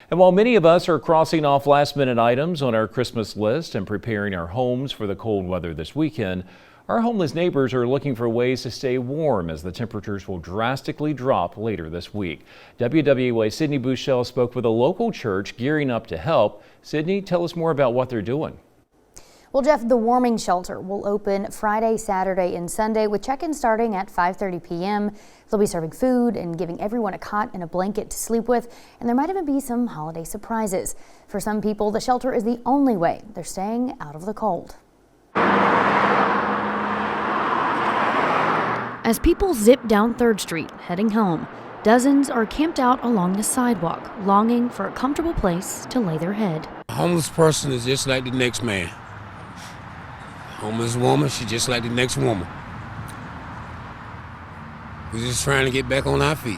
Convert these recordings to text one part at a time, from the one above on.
And while many of us are crossing off last-minute items on our Christmas list and preparing our homes for the cold weather this weekend, our homeless neighbors are looking for ways to stay warm as the temperatures will drastically drop later this week. WWAY Sydney Bushell spoke with a local church gearing up to help. Sydney, tell us more about what they're doing. Well, Jeff, the warming shelter will open Friday, Saturday, and Sunday with check-in starting at 5:30 p.m. They'll be serving food and giving everyone a cot and a blanket to sleep with, and there might even be some holiday surprises. For some people, the shelter is the only way they're staying out of the cold. As people zip down 3rd Street, heading home, dozens are camped out along the sidewalk, longing for a comfortable place to lay their head. A homeless person is just like the next man. Homeless woman, she's just like the next woman. We're just trying to get back on our feet.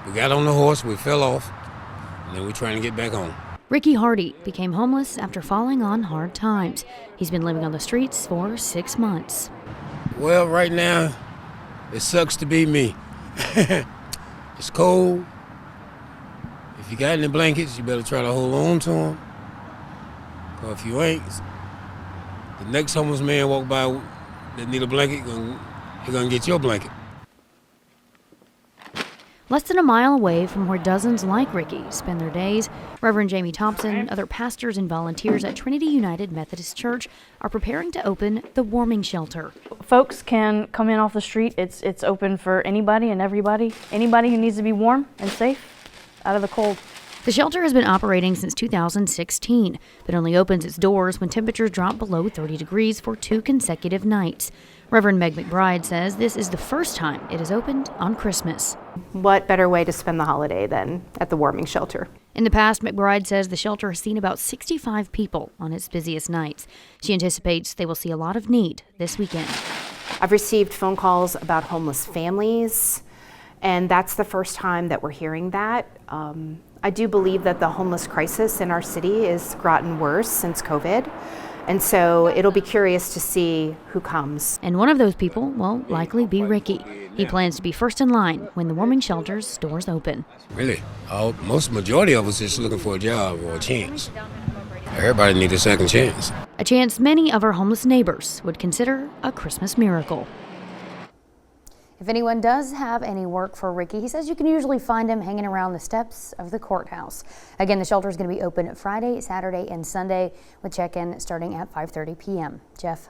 We got on the horse, we fell off, and then we're trying to get back on. Ricky Hardy became homeless after falling on hard times. He's been living on the streets for 6 months. Well, right now, it sucks to be me. It's cold. If you got any blankets, you better try to hold on to them. Or if you ain't, the next homeless man walk by that need a blanket, he's gonna get your blanket. Less than a mile away from where dozens like Ricky spend their days, Reverend Jamie Thompson, other pastors and volunteers at Trinity United Methodist Church are preparing to open the warming shelter. Folks can come in off the street. It's open for anybody and everybody. Anybody who needs to be warm and safe out of the cold. The shelter has been operating since 2016, but only opens its doors when temperatures drop below 30 degrees for 2 consecutive nights. Reverend Meg McBride says this is the first time it has opened on Christmas. What better way to spend the holiday than at the warming shelter? In the past, McBride says the shelter has seen about 65 people on its busiest nights. She anticipates they will see a lot of need this weekend. I've received phone calls about homeless families, and that's the first time that we're hearing that. I do believe that the homeless crisis in our city has gotten worse since COVID, and so it'll be curious to see who comes. And one of those people will likely be Ricky. He plans to be first in line when the warming shelter's doors open. Really, majority of us is looking for a job or a chance. Everybody needs a second chance. A chance many of our homeless neighbors would consider a Christmas miracle. If anyone does have any work for Ricky, he says you can usually find him hanging around the steps of the courthouse. Again, the shelter is going to be open Friday, Saturday, and Sunday with check-in starting at 5:30 p.m. Jeff.